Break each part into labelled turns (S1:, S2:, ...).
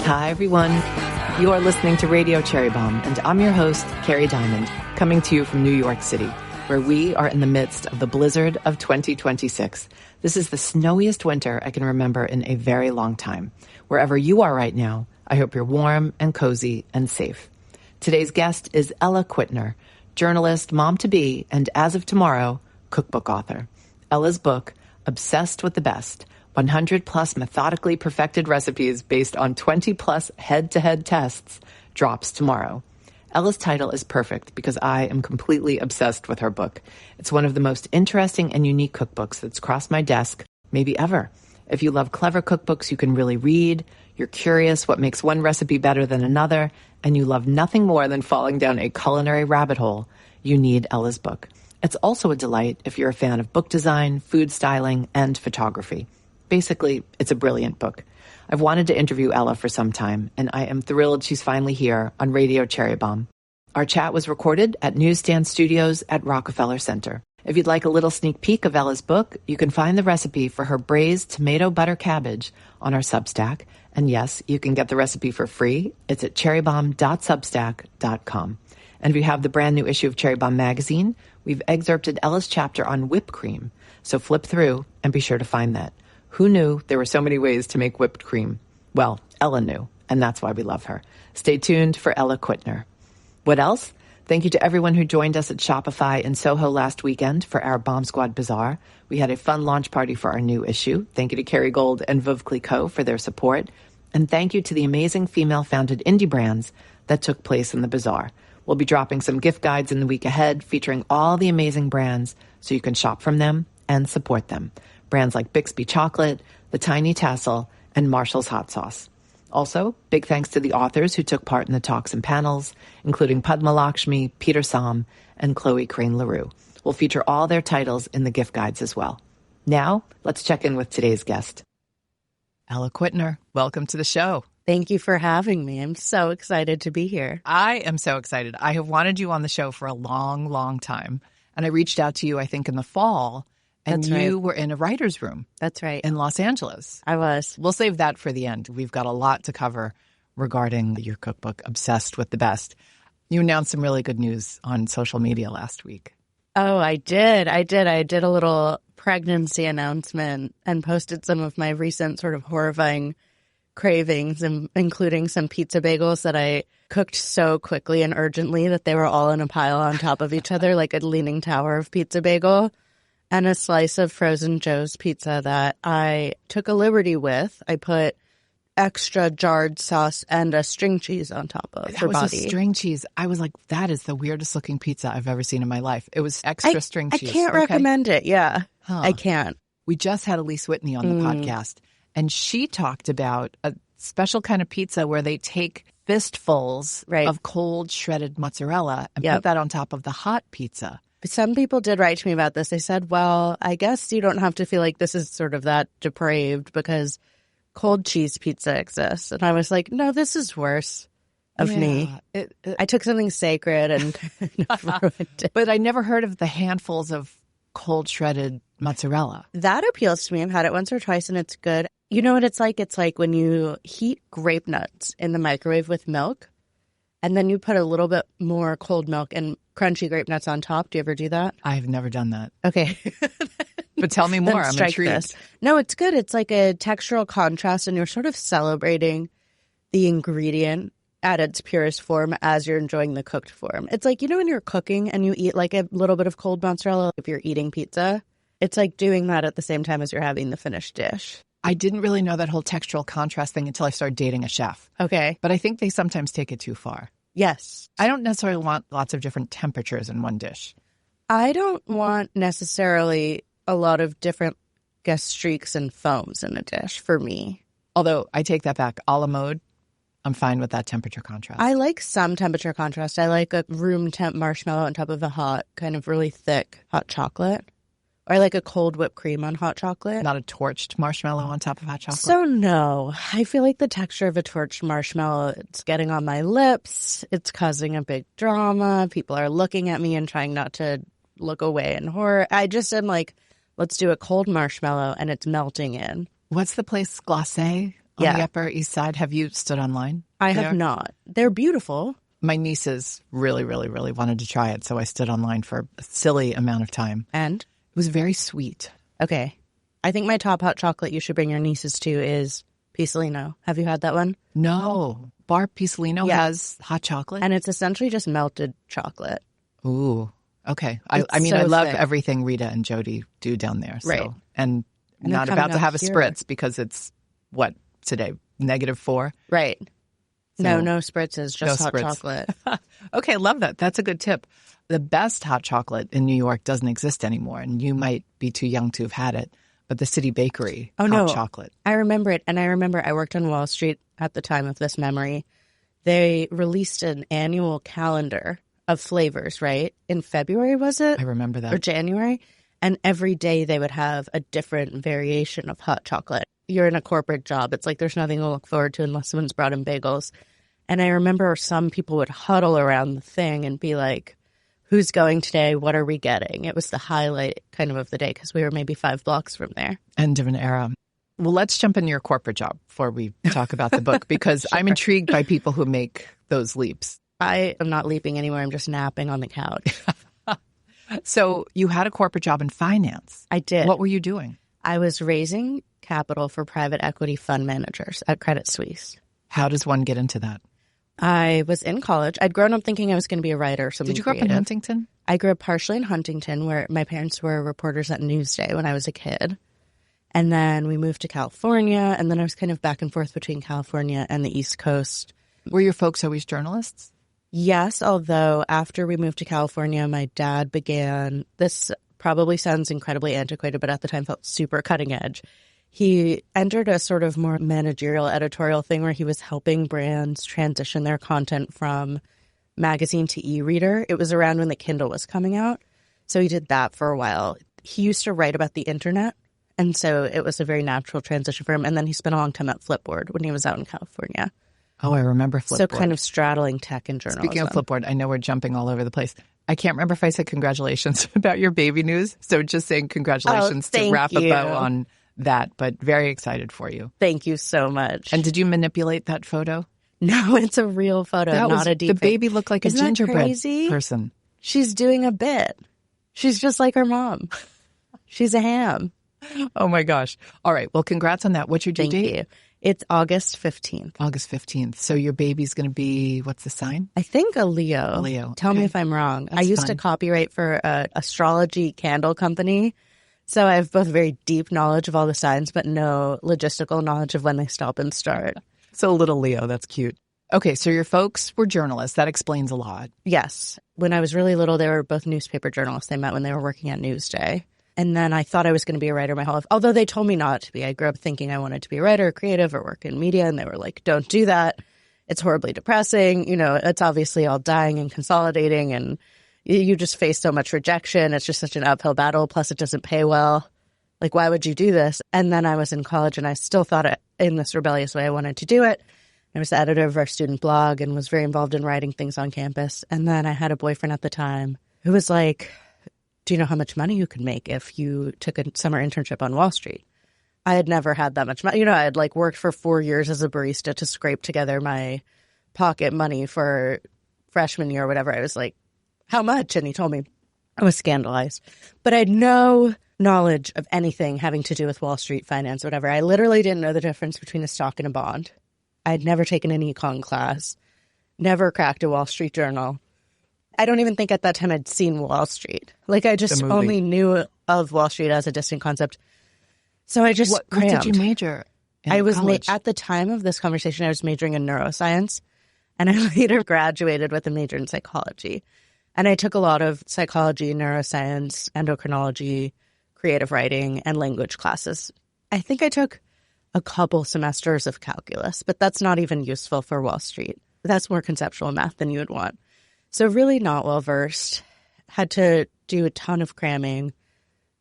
S1: Hi, everyone. You are listening to Radio Cherry Bombe, and I'm your host, Kerry Diamond, coming to you from New York City, where we are in the midst of the blizzard of 2026. This is the snowiest winter I can remember in a very long time. Wherever you are right now, I hope you're warm and cozy and safe. Today's guest is Ella Quittner, journalist, mom-to-be, and as of tomorrow, cookbook author. Ella's book, Obsessed with the Best, 100-plus methodically perfected recipes based on 20-plus head-to-head tests, drops tomorrow. Ella's title is perfect because I am completely obsessed with her book. It's one of the most interesting and unique cookbooks that's crossed my desk, maybe ever. If you love clever cookbooks you can really read, you're curious what makes one recipe better than another, and you love nothing more than falling down a culinary rabbit hole, you need Ella's book. It's also a delight if you're a fan of book design, food styling, and photography. Basically, it's a brilliant book. I've wanted to interview Ella for some time, and I am thrilled she's finally here on Radio Cherry Bombe. Our chat was recorded at Newsstand Studios at Rockefeller Center. If you'd like a little sneak peek of Ella's book, you can find the recipe for her braised tomato butter cabbage on our Substack. And yes, you can get the recipe for free. It's at cherrybomb.substack.com. And if you have the brand new issue of Cherry Bombe magazine, we've excerpted Ella's chapter on whipped cream. So flip through and be sure to find that. Who knew there were so many ways to make whipped cream? Well, Ella knew, and that's why we love her. Stay tuned for Ella Quittner. What else? Thank you to everyone who joined us at Shopify in Soho last weekend for our Bomb Squad Bazaar. We had a fun launch party for our new issue. Thank you to Kerry Gold and Veuve Clicquot for their support. And thank you to the amazing female-founded indie brands that took place in the bazaar. We'll be dropping some gift guides in the week ahead featuring all the amazing brands so you can shop from them and support them. Brands like Bixby Chocolate, The Tiny Tassel, and Marshall's Hot Sauce. Also, big thanks to the authors who took part in the talks and panels, including Padma Lakshmi, Peter Sam, and Chloe Crane LaRue. We'll feature all their titles in the gift guides as well. Now, let's check in with today's guest. Ella Quittner, welcome to the show.
S2: Thank you for having me. I'm so excited to be here.
S1: I am so excited. I have wanted you on the show for a long, long time. And I reached out to you, I think, in the fall. And
S2: That's
S1: you
S2: right.
S1: were in a writer's room.
S2: That's right.
S1: In Los Angeles.
S2: I was.
S1: We'll save that for the end. We've got a lot to cover regarding your cookbook, Obsessed with the Best. You announced some really good news on social media last week.
S2: Oh, I did. I did a little pregnancy announcement and posted some of my recent sort of horrifying cravings, including some pizza bagels that I cooked so quickly and urgently that they were all in a pile on top of each other like a leaning tower of pizza bagel. And a slice of frozen Joe's pizza that I took a liberty with. I put extra jarred sauce and a string cheese on top of her body.
S1: A string cheese. I was like, that is the weirdest looking pizza I've ever seen in my life. It was extra string cheese.
S2: I can't recommend it. Yeah, I can't.
S1: We just had Elise Whitney on the podcast, and she talked about a special kind of pizza where they take fistfuls of cold shredded mozzarella and put that on top of the hot pizza.
S2: Some people did write to me about this. They said, well, I guess you don't have to feel like this is sort of that depraved because cold cheese pizza exists. And I was like, no, this is worse of me. I took something sacred and ruined it.
S1: But I never heard of the handfuls of cold shredded mozzarella.
S2: That appeals to me. I've had it once or twice and it's good. You know what it's like? It's like when you heat grape nuts in the microwave with milk and then you put a little bit more cold milk and crunchy grape nuts on top. Do you ever do that?
S1: I've never done that.
S2: Okay.
S1: But tell me more. I'm intrigued.
S2: This. No, it's good. It's like a textural contrast and you're sort of celebrating the ingredient at its purest form as you're enjoying the cooked form. It's like, you know, when you're cooking and you eat like a little bit of cold mozzarella, if you're eating pizza, it's like doing that at the same time as you're having the finished dish.
S1: I didn't really know that whole textural contrast thing until I started dating a chef.
S2: Okay.
S1: But I think they sometimes take it too far.
S2: Yes.
S1: I don't necessarily want lots of different temperatures in one dish.
S2: I don't want necessarily a lot of different streaks and foams in a dish for me.
S1: Although I take that back. A la mode, I'm fine with that temperature contrast.
S2: I like some temperature contrast. I like a room temp marshmallow on top of a hot, kind of really thick hot chocolate. Or I like a cold whipped cream on hot chocolate.
S1: Not a torched marshmallow on top of hot chocolate?
S2: So no. I feel like the texture of a torched marshmallow, it's getting on my lips. It's causing a big drama. People are looking at me and trying not to look away in horror. I just am like, let's do a cold marshmallow and it's melting in.
S1: What's the place, Glacé on the Upper East Side. Have you stood online?
S2: I have not. They're beautiful.
S1: My nieces really, really, really wanted to try it, so I stood online for a silly amount of time.
S2: And?
S1: It was very sweet.
S2: Okay. I think my top hot chocolate you should bring your nieces to is Pisolino. Have you had that one?
S1: No. Bar Pisolino has hot chocolate?
S2: And it's essentially just melted chocolate.
S1: Ooh. Okay. I love everything Rita and Jody do down there. So.
S2: Right.
S1: And not about to have a spritz because it's, what, today? -4?
S2: Right.
S1: So,
S2: no spritzes, just hot chocolate.
S1: Okay, love that. That's a good tip. The best hot chocolate in New York doesn't exist anymore, and you might be too young to have had it, but the City Bakery hot chocolate.
S2: I remember it, and I remember I worked on Wall Street at the time of this memory. They released an annual calendar of flavors, right? In February, was it?
S1: I remember that.
S2: Or January? And every day they would have a different variation of hot chocolate. You're in a corporate job. It's like there's nothing to look forward to unless someone's brought in bagels. And I remember some people would huddle around the thing and be like, who's going today? What are we getting? It was the highlight kind of the day because we were maybe 5 blocks from there.
S1: End of an era. Well, let's jump into your corporate job before we talk about the book because sure. I'm intrigued by people who make those leaps.
S2: I am not leaping anywhere. I'm just napping on the couch.
S1: So you had a corporate job in finance.
S2: I did.
S1: What were you doing?
S2: I was raising capital for private equity fund managers at Credit Suisse.
S1: How does one get into that?
S2: I was in college. I'd grown up thinking I was going to be a writer or something.
S1: Did you grow up in Huntington?
S2: I grew up partially in Huntington, where my parents were reporters at Newsday when I was a kid. And then we moved to California, and then I was kind of back and forth between California and the East Coast.
S1: Were your folks always journalists?
S2: Yes, although after we moved to California, my dad began, this probably sounds incredibly antiquated, but at the time felt super cutting edge. He entered a sort of more managerial editorial thing where he was helping brands transition their content from magazine to e-reader. It was around when the Kindle was coming out. So he did that for a while. He used to write about the internet. And so it was a very natural transition for him. And then he spent a long time at Flipboard when he was out in California.
S1: Oh, I remember Flipboard.
S2: So kind of straddling tech and journalism.
S1: Speaking of Flipboard, I know we're jumping all over the place. I can't remember if I said congratulations about your baby news. So just saying congratulations to wrap a bow on that, but very excited for you.
S2: Thank you so much.
S1: And did you manipulate that photo?
S2: No, it's a real photo, not a deep
S1: The baby looked like
S2: Isn't
S1: a gingerbread
S2: crazy?
S1: Person.
S2: She's doing a bit. She's just like her mom. She's a ham.
S1: Oh my gosh. All right. Well, congrats on that. What's your due date?
S2: Thank you. It's August 15th.
S1: August 15th. So your baby's going to be, what's the sign?
S2: I think a Leo.
S1: Leo.
S2: Tell me if I'm wrong.
S1: That's
S2: I used
S1: fine.
S2: to copyright for an astrology candle company. So I have both very deep knowledge of all the signs, but no logistical knowledge of when they stop and start.
S1: So a little Leo. That's cute. Okay. So your folks were journalists. That explains a lot.
S2: Yes. When I was really little, they were both newspaper journalists. They met when they were working at Newsday. And then I thought I was going to be a writer my whole life, although they told me not to be. I grew up thinking I wanted to be a writer, creative, or work in media. And they were like, don't do that. It's horribly depressing. You know, it's obviously all dying and consolidating. And you just face so much rejection. It's just such an uphill battle. Plus, it doesn't pay well. Like, why would you do this? And then I was in college and I still thought it, in this rebellious way I wanted to do it. I was the editor of our student blog and was very involved in writing things on campus. And then I had a boyfriend at the time who was like, do you know how much money you could make if you took a summer internship on Wall Street? I had never had that much money. You know, I had like worked for 4 years as a barista to scrape together my pocket money for freshman year or whatever. I was like, how much? And he told me. I was scandalized. But I had no knowledge of anything having to do with Wall Street finance, whatever. I literally didn't know the difference between a stock and a bond. I had never taken an econ class, never cracked a Wall Street journal. I don't even think at that time I'd seen Wall Street. Like, I just only knew of Wall Street as a distant concept. So I just crammed.
S1: What did you major in college?
S2: At the time of this conversation, I was majoring in neuroscience. And I later graduated with a major in psychology. And I took a lot of psychology, neuroscience, endocrinology, creative writing, and language classes. I think I took a couple semesters of calculus, but that's not even useful for Wall Street. That's more conceptual math than you would want. So really not well-versed, had to do a ton of cramming.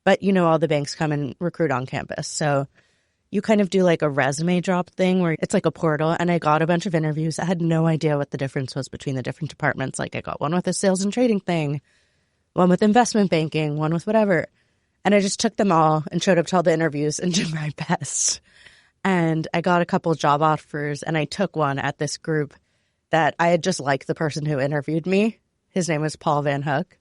S2: But, you know, all the banks come and recruit on campus. So you kind of do like a resume drop thing where it's like a portal. And I got a bunch of interviews. I had no idea what the difference was between the different departments. Like I got one with a sales and trading thing, one with investment banking, one with whatever. And I just took them all and showed up to all the interviews and did my best. And I got a couple job offers, and I took one at this group that I had just liked the person who interviewed me. His name was Paul Van Hook.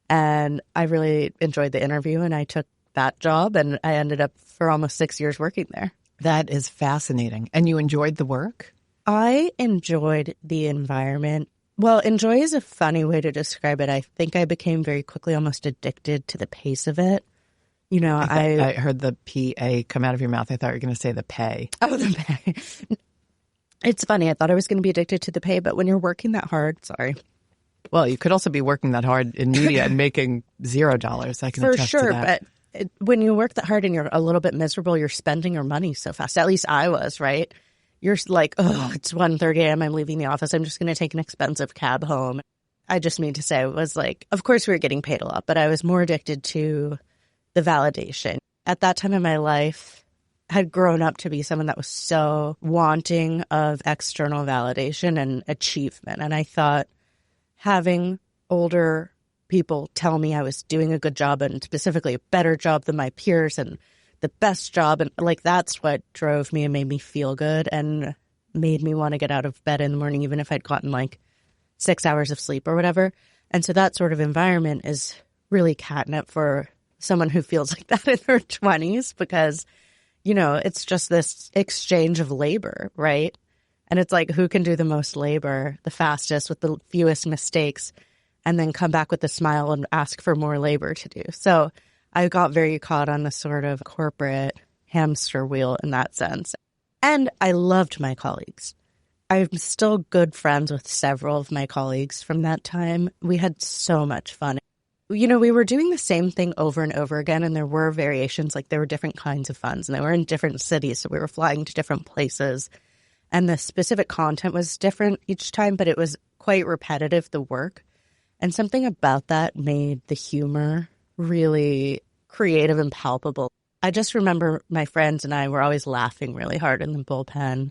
S2: And I really enjoyed the interview, and I took that job, and I ended up for almost 6 years working there.
S1: That is fascinating. And you enjoyed the work?
S2: I enjoyed the environment. Well, enjoy is a funny way to describe it. I think I became very quickly almost addicted to the pace of it. You know,
S1: I heard the P-A come out of your mouth. I thought you were going to say the pay.
S2: Oh, the pay. It's funny. I thought I was going to be addicted to the pay, but when you're working that hard, sorry.
S1: Well, you could also be working that hard in media and making $0. I can
S2: For
S1: attest
S2: sure,
S1: to that.
S2: but when you work that hard and you're a little bit miserable, you're spending your money so fast. At least I was, right? You're like, oh, it's 1:30 a.m. I'm leaving the office. I'm just going to take an expensive cab home. I just mean to say it was like, of course we were getting paid a lot, but I was more addicted to the validation. At that time in my life, I had grown up to be someone that was so wanting of external validation and achievement. And I thought having older people tell me I was doing a good job, and specifically a better job than my peers and the best job, and like that's what drove me and made me feel good and made me want to get out of bed in the morning, even if I'd gotten like 6 hours of sleep or whatever. And so that sort of environment is really catnip for someone who feels like that in their 20s, because, you know, it's just this exchange of labor, right? And it's like, who can do the most labor the fastest with the fewest mistakes and then come back with a smile and ask for more labor to do. So I got very caught on the sort of corporate hamster wheel in that sense. And I loved my colleagues. I'm still good friends with several of my colleagues from that time. We had so much fun. You know, we were doing the same thing over and over again, and there were variations, like there were different kinds of funds, and they were in different cities, so we were flying to different places. And the specific content was different each time, but it was quite repetitive, the work. And something about that made the humor really creative and palpable. I just remember my friends and I were always laughing really hard in the bullpen.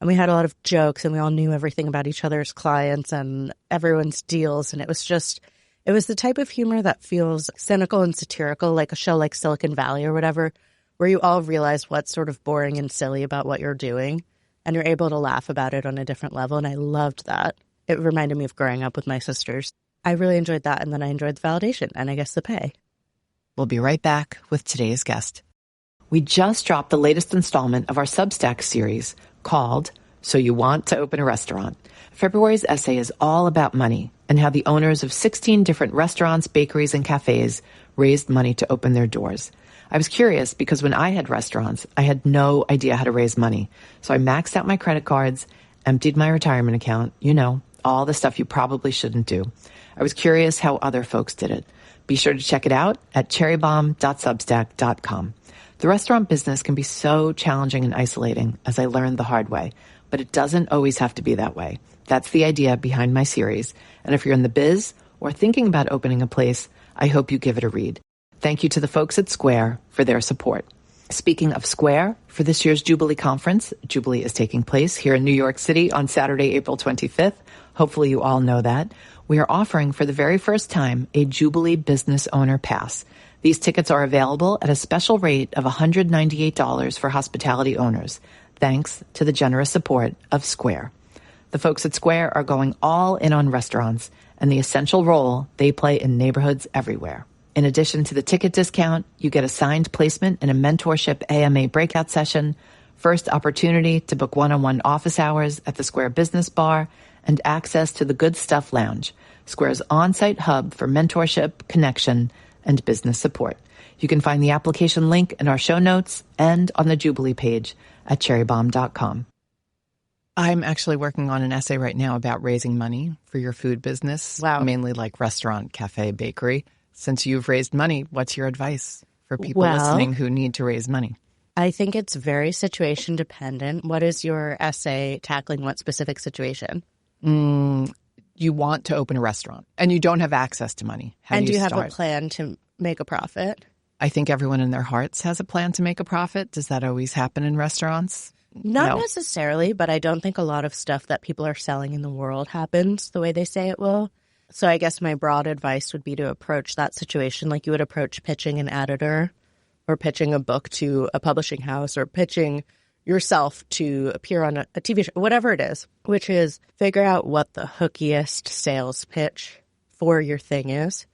S2: And we had a lot of jokes, and we all knew everything about each other's clients and everyone's deals. And it was the type of humor that feels cynical and satirical, like a show like Silicon Valley or whatever, where you all realize what's sort of boring and silly about what you're doing, and you're able to laugh about it on a different level. And I loved that. It reminded me of growing up with my sisters. I really enjoyed that, and then I enjoyed the validation and I guess the pay.
S1: We'll be right back with today's guest. We just dropped the latest installment of our Substack series called So You Want to Open a Restaurant. February's essay is all about money and how the owners of 16 different restaurants, bakeries, and cafes raised money to open their doors. I was curious because when I had restaurants, I had no idea how to raise money. So I maxed out my credit cards, emptied my retirement account, you know, all the stuff you probably shouldn't do. I was curious how other folks did it. Be sure to check it out at cherrybomb.substack.com. The restaurant business can be so challenging and isolating, as I learned the hard way, but it doesn't always have to be that way. That's the idea behind my series. And if you're in the biz or thinking about opening a place, I hope you give it a read. Thank you to the folks at Square for their support. Speaking of Square, for this year's Jubilee Conference, Jubilee is taking place here in New York City on Saturday, April 25th. Hopefully you all know that. We are offering for the very first time a Jubilee Business Owner Pass. These tickets are available at a special rate of $198 for hospitality owners, thanks to the generous support of Square. The folks at Square are going all in on restaurants and the essential role they play in neighborhoods everywhere. In addition to the ticket discount, you get a signed placement in a mentorship AMA breakout session, first opportunity to book one-on-one office hours at the Square Business Bar, and access to the Good Stuff Lounge, Square's on-site hub for mentorship, connection, and business support. You can find the application link in our show notes and on the Jubilee page at cherrybomb.com. I'm actually working on an essay right now about raising money for your food business.
S2: Wow.
S1: Mainly like restaurant, cafe, bakery. Since you've raised money, what's your advice for people listening who need to raise money?
S2: I think it's very situation dependent. What is your essay tackling what specific situation?
S1: You want to open a restaurant and you don't have access to money. How
S2: do you
S1: start?
S2: have a plan to make a profit?
S1: I think everyone in their hearts has a plan to make a profit. Does that always happen in restaurants?
S2: Not necessarily, but I don't think a lot of stuff that people are selling in the world happens the way they say it will. So I guess my broad advice would be to approach that situation like you would approach pitching an editor or pitching a book to a publishing house or pitching yourself to appear on a TV show, whatever it is, which is figure out what the hookiest sales pitch for your thing is.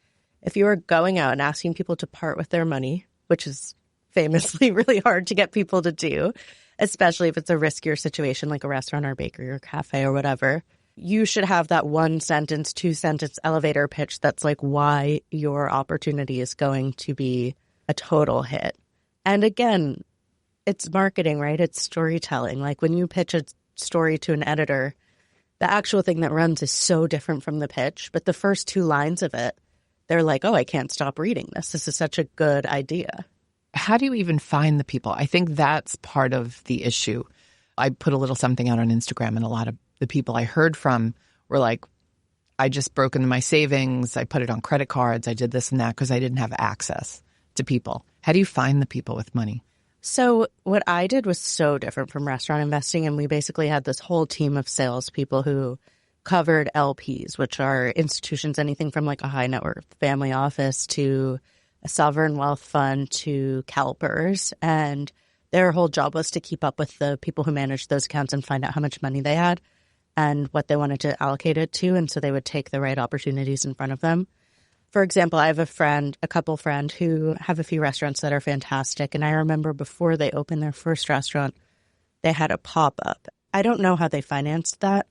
S2: If you are going out and asking people to part with their money, which is famously really hard to get people to do, especially if it's a riskier situation like a restaurant or bakery or cafe or whatever, you should have that 1-sentence, 2-sentence elevator pitch that's like why your opportunity is going to be a total hit. And again, it's marketing, right? It's storytelling. Like when you pitch a story to an editor, the actual thing that runs is so different from the pitch. But the first 2 lines of it, they're like, oh, I can't stop reading this. This is such a good idea.
S1: How do you even find the people? I think that's part of the issue. I put a little something out on Instagram, and a lot of the people I heard from were like, I just broke into my savings. I put it on credit cards. I did this and that because I didn't have access to people. How do you find the people with money?
S2: So what I did was so different from restaurant investing, and we basically had this whole team of salespeople who covered LPs, which are institutions, anything from like a high net worth family office to a sovereign wealth fund to CalPERS. And their whole job was to keep up with the people who managed those accounts and find out how much money they had and what they wanted to allocate it to. And so they would take the right opportunities in front of them. For example, I have a couple friend who have a few restaurants that are fantastic. And I remember before they opened their first restaurant, they had a pop-up. I don't know how they financed that,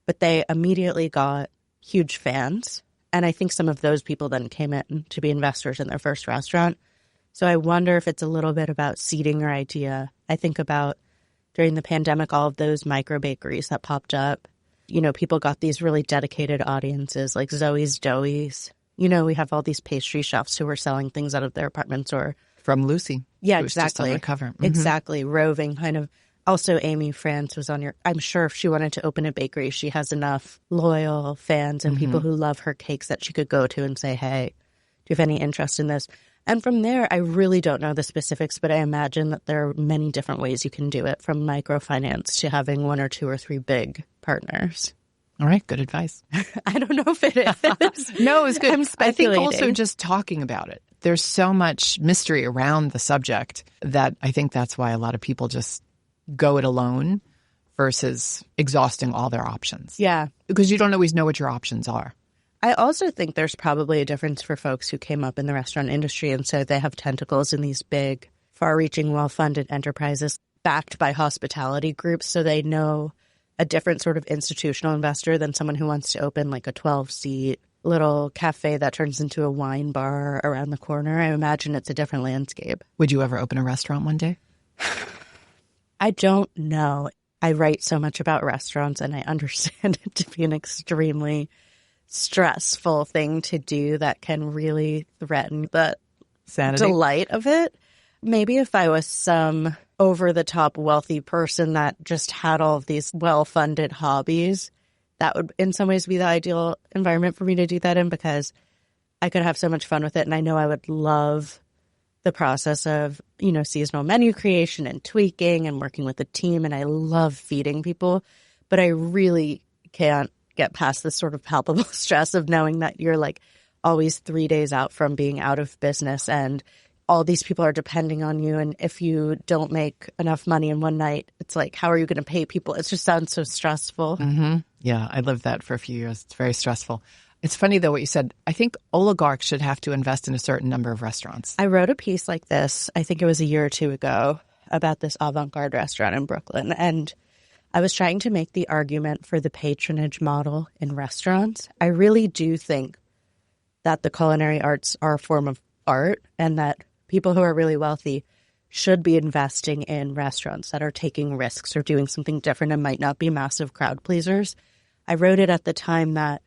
S2: but they immediately got huge fans. And I think some of those people then came in to be investors in their first restaurant. So I wonder if it's a little bit about seeding your idea. I think about during the pandemic, all of those micro bakeries that popped up. You know, people got these really dedicated audiences like Zoe's Doughie's. You know, we have all these pastry chefs who were selling things out of their apartments or
S1: from Lucy.
S2: Yeah,
S1: who
S2: exactly.
S1: Was just on the cover. Mm-hmm.
S2: Exactly. Roving kind of. Also, Amy France was on your. I'm sure if she wanted to open a bakery, she has enough loyal fans and people who love her cakes that she could go to and say, hey, do you have any interest in this? And from there, I really don't know the specifics, but I imagine that there are many different ways you can do it, from microfinance to having 1 or 2 or 3 big partners.
S1: All right. Good advice.
S2: I don't know if it is.
S1: No, it's good.
S2: I'm speculating.
S1: I think also just talking about it. There's so much mystery around the subject that I think that's why a lot of people just go it alone versus exhausting all their options.
S2: Yeah.
S1: Because you don't always know what your options are.
S2: I also think there's probably a difference for folks who came up in the restaurant industry, and so they have tentacles in these big, far-reaching, well-funded enterprises backed by hospitality groups, so they know a different sort of institutional investor than someone who wants to open like a 12-seat little cafe that turns into a wine bar around the corner. I imagine it's a different landscape.
S1: Would you ever open a restaurant one day?
S2: I don't know. I write so much about restaurants, and I understand it to be an extremely stressful thing to do that can really threaten the
S1: sanity,
S2: delight of it. Maybe if I was some over-the-top wealthy person that just had all of these well-funded hobbies, that would in some ways be the ideal environment for me to do that in, because I could have so much fun with it. And I know I would love the process of, you know, seasonal menu creation and tweaking and working with a team. And I love feeding people, but I really can't get past this sort of palpable stress of knowing that you're like always 3 days out from being out of business and all these people are depending on you. And if you don't make enough money in one night, it's like, how are you going to pay people? It just sounds so stressful.
S1: Mm-hmm. Yeah, I lived that for a few years. It's very stressful. It's funny, though, what you said. I think oligarchs should have to invest in a certain number of restaurants.
S2: I wrote a piece like this, I think it was a year or 2 ago, about this avant-garde restaurant in Brooklyn. And I was trying to make the argument for the patronage model in restaurants. I really do think that the culinary arts are a form of art, and that people who are really wealthy should be investing in restaurants that are taking risks or doing something different and might not be massive crowd pleasers. I wrote it at the time that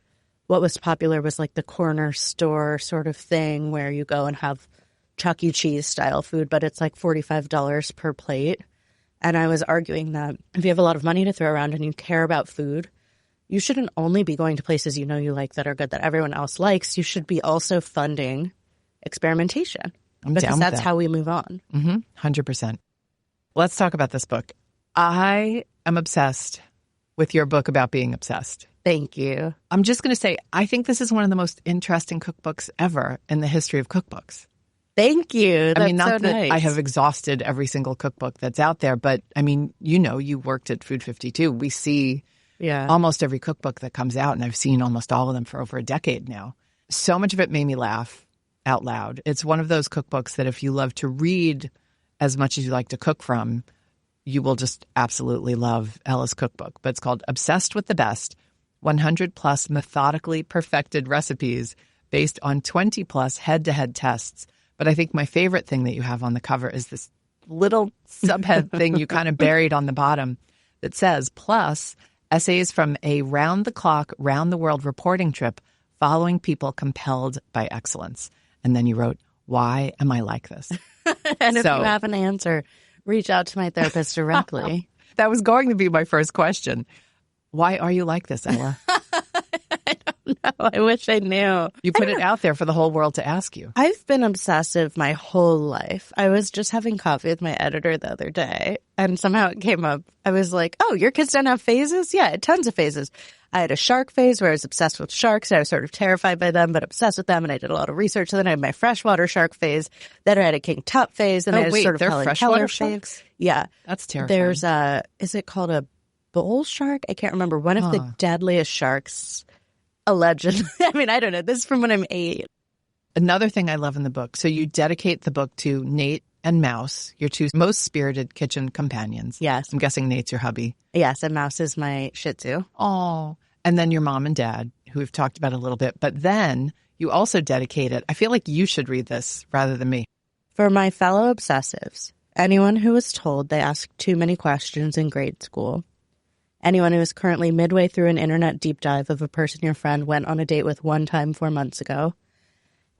S2: what was popular was like the corner store sort of thing where you go and have Chuck E. Cheese style food, but it's like $45 per plate. And I was arguing that if you have a lot of money to throw around and you care about food, you shouldn't only be going to places you know you like that are good, that everyone else likes. You should be also funding experimentation. Because that's how we move on.
S1: 100%. Let's talk about this book. I am obsessed with your book about being obsessed.
S2: Thank you.
S1: I'm just going to say, I think this is one of the most interesting cookbooks ever in the history of cookbooks.
S2: Thank you. That's
S1: not
S2: so
S1: that
S2: nice.
S1: I have exhausted every single cookbook that's out there, but you worked at Food 52. We see almost every cookbook that comes out, and I've seen almost all of them for over a decade now. So much of it made me laugh out loud. It's one of those cookbooks that if you love to read as much as you like to cook from, you will just absolutely love Ella's cookbook. But it's called Obsessed with the Best, 100 plus methodically perfected recipes based on 20 plus head-to-head tests. But I think my favorite thing that you have on the cover is this little subhead thing you kind of buried on the bottom that says, plus essays from a round-the-clock, round-the-world reporting trip following people compelled by excellence. And then you wrote, why am I like this?
S2: And if you have an answer, reach out to my therapist directly.
S1: That was going to be my first question. Why are you like this, Ella?
S2: I don't know. I wish I knew.
S1: You put it out there for the whole world to ask you.
S2: I've been obsessive my whole life. I was just having coffee with my editor the other day, and somehow it came up. I was like, oh, your kids don't have phases? Yeah, tons of phases. I had a shark phase where I was obsessed with sharks. I was sort of terrified by them, but obsessed with them, and I did a lot of research. Then I had my freshwater shark phase. Then I had a king tut phase. And I had sort of
S1: they're
S2: Helen
S1: freshwater
S2: Keller
S1: sharks?
S2: phase. Yeah.
S1: That's terrifying.
S2: There's is it called a bull shark? I can't remember. One of the deadliest sharks, allegedly. I don't know. This is from when I'm 8.
S1: Another thing I love in the book, so you dedicate the book to Nate and Mouse, your two most spirited kitchen companions.
S2: Yes.
S1: I'm guessing Nate's your hubby.
S2: Yes, and Mouse is my Shih Tzu.
S1: Oh. And then your mom and dad, who we've talked about a little bit. But then you also dedicate it. I feel like you should read this rather than me.
S2: For my fellow obsessives, anyone who was told they asked too many questions in grade school, anyone who is currently midway through an internet deep dive of a person your friend went on a date with one time 4 months ago,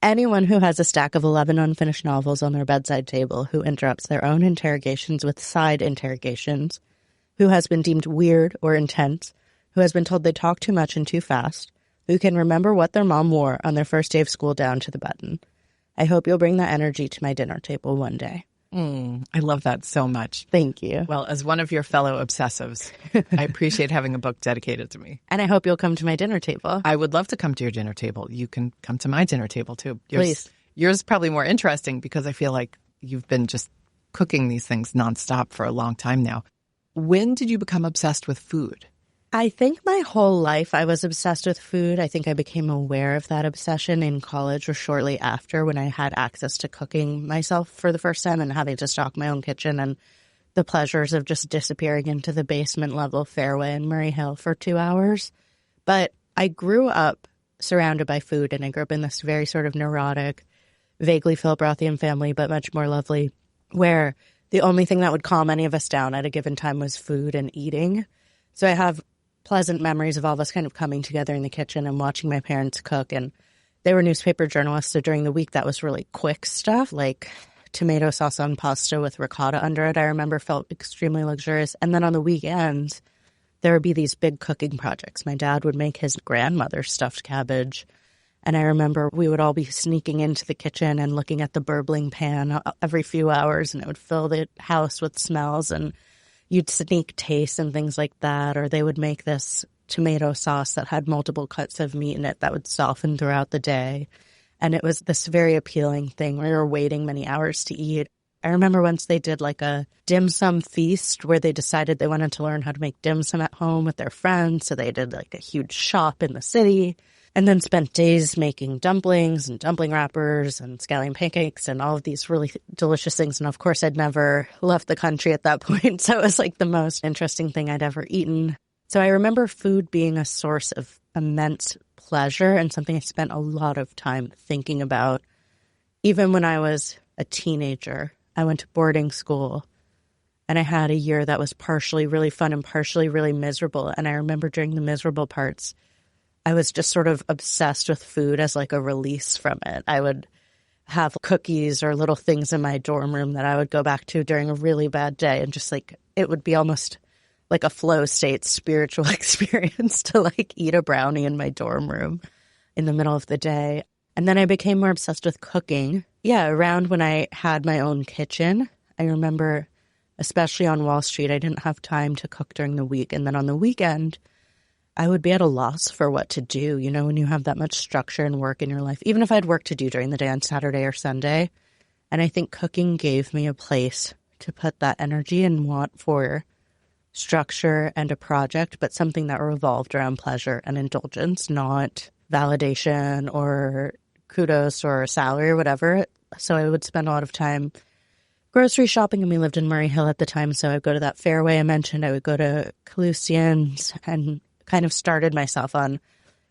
S2: anyone who has a stack of 11 unfinished novels on their bedside table who interrupts their own interrogations with side interrogations, who has been deemed weird or intense, who has been told they talk too much and too fast, who can remember what their mom wore on their first day of school down to the button. I hope you'll bring that energy to my dinner table one day.
S1: I love that so much.
S2: Thank you.
S1: Well, as one of your fellow obsessives, I appreciate having a book dedicated to me.
S2: And I hope you'll come to my dinner table.
S1: I would love to come to your dinner table. You can come to my dinner table, too.
S2: Please.
S1: Yours is probably more interesting because I feel like you've been just cooking these things nonstop for a long time now. When did you become obsessed with food?
S2: I think my whole life I was obsessed with food. I think I became aware of that obsession in college or shortly after when I had access to cooking myself for the first time and having to stock my own kitchen and the pleasures of just disappearing into the basement level fairway in Murray Hill for 2 hours. But I grew up surrounded by food, and I grew up in this very sort of neurotic, vaguely Philbrothian family, but much more lovely, where the only thing that would calm any of us down at a given time was food and eating. So I have pleasant memories of all of us kind of coming together in the kitchen and watching my parents cook. And they were newspaper journalists, so during the week that was really quick stuff, like tomato sauce on pasta with ricotta under it, I remember felt extremely luxurious. And then on the weekends, there would be these big cooking projects. My dad would make his grandmother's stuffed cabbage. And I remember we would all be sneaking into the kitchen and looking at the burbling pan every few hours, and it would fill the house with smells, and you'd sneak taste and things like that. Or they would make this tomato sauce that had multiple cuts of meat in it that would soften throughout the day. And it was this very appealing thing where you were waiting many hours to eat. I remember once they did like a dim sum feast where they decided they wanted to learn how to make dim sum at home with their friends. So they did like a huge shop in the city and then spent days making dumplings and dumpling wrappers and scallion pancakes and all of these really delicious things. And of course, I'd never left the country at that point. So it was like the most interesting thing I'd ever eaten. So I remember food being a source of immense pleasure and something I spent a lot of time thinking about. Even when I was a teenager, I went to boarding school and I had a year that was partially really fun and partially really miserable. And I remember during the miserable parts, I was just sort of obsessed with food as like a release from it. I would have cookies or little things in my dorm room that I would go back to during a really bad day. And just like, it would be almost like a flow state spiritual experience to like eat a brownie in my dorm room in the middle of the day. And then I became more obsessed with cooking. Yeah, around when I had my own kitchen. I remember, especially on Wall Street, I didn't have time to cook during the week. And then on the weekend, I would be at a loss for what to do, you know, when you have that much structure and work in your life. Even if I had work to do during the day on Saturday or Sunday, And I think cooking gave me a place to put that energy and want for structure and a project, but something that revolved around pleasure and indulgence, not validation or kudos or salary or whatever. So I would spend a lot of time grocery shopping, and we lived in Murray Hill at the time, so I'd go to that Fairway I mentioned. I would go to Calusian's and kind of started myself on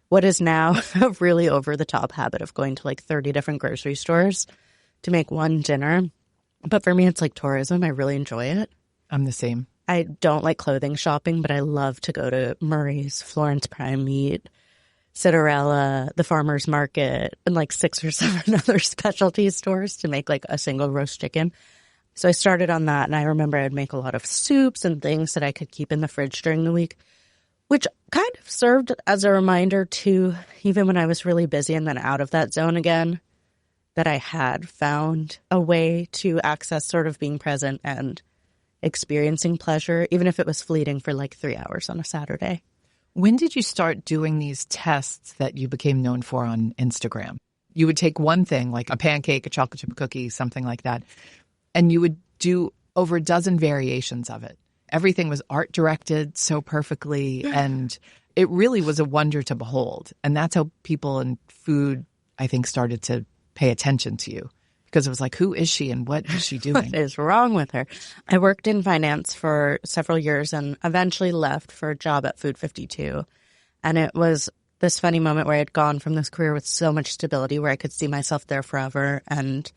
S2: what is now a really over-the-top habit of going to like 30 different grocery stores to make one dinner. But for me, it's like tourism. I really enjoy it.
S1: I'm the same.
S2: I don't like clothing shopping, but I love to go to Murray's, Florence Prime Meat, Citarella, the Farmer's Market, and like 6 or 7 other specialty stores to make like a single roast chicken. So I started on that, and I remember I'd make a lot of soups and things that I could keep in the fridge during the week, which kind of served as a reminder to, even when I was really busy and then out of that zone again, that I had found a way to access sort of being present and experiencing pleasure, even if it was fleeting for like 3 hours on a Saturday.
S1: When did you start doing these tests that you became known for on Instagram? You would take one thing, like a pancake, a chocolate chip cookie, something like that, and you would do over a dozen variations of it. Everything was art directed so perfectly, and it really was a wonder to behold. And that's how people in food, I think, started to pay attention to you, because it was like, who is she and what is she doing?
S2: What is wrong with her? I worked in finance for several years and eventually left for a job at Food 52. And it was this funny moment where I had gone from this career with so much stability where I could see myself there forever and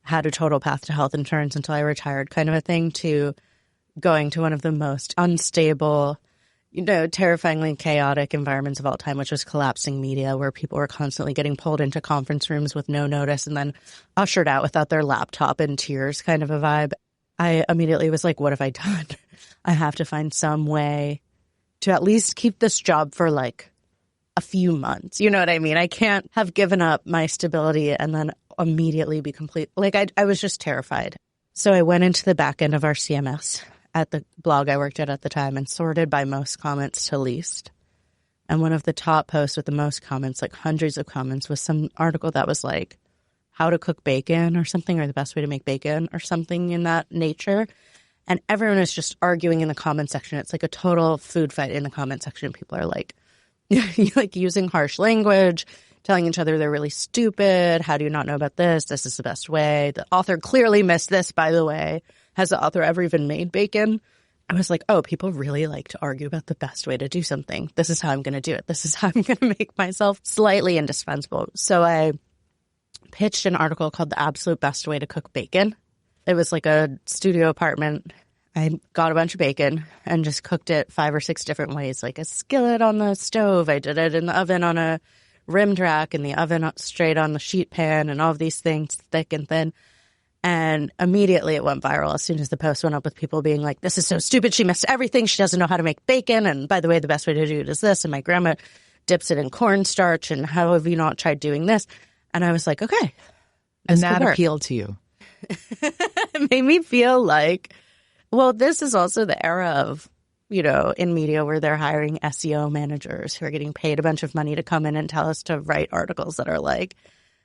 S2: had a total path to health insurance until I retired kind of a thing, to going to one of the most unstable, terrifyingly chaotic environments of all time, which was collapsing media, where people were constantly getting pulled into conference rooms with no notice and then ushered out without their laptop in tears, kind of a vibe. I immediately was like, what have I done? I have to find some way to at least keep this job for like a few months. You know what I mean? I can't have given up my stability and then immediately be complete. Like I was just terrified. So I went into the back end of our CMS at the blog I worked at the time and sorted by most comments to least. And one of the top posts with the most comments, like hundreds of comments, was some article that was like how to cook bacon or something, or the best way to make bacon or something in that nature. And everyone is just arguing in the comment section. It's like a total food fight in the comment section. People are like using harsh language, telling each other they're really stupid. How do you not know about this? This is the best way. The author clearly missed this, by the way. Has the author ever even made bacon? I was like, oh, people really like to argue about the best way to do something. This is how I'm going to do it. This is how I'm going to make myself slightly indispensable. So I pitched an article called The Absolute Best Way to Cook Bacon. It was like a studio apartment. I got a bunch of bacon and just cooked it 5 or 6 different ways, like a skillet on the stove. I did it in the oven on a rimmed rack, in the oven straight on the sheet pan, and all of these things, thick and thin. And immediately it went viral as soon as the post went up, with people being like, this is so stupid. She missed everything. She doesn't know how to make bacon. And by the way, the best way to do it is this. And my grandma dips it in cornstarch. And how have you not tried doing this? And I was like, okay.
S1: And that appealed to you.
S2: It made me feel like, well, this is also the era of, in media where they're hiring SEO managers who are getting paid a bunch of money to come in and tell us to write articles that are like,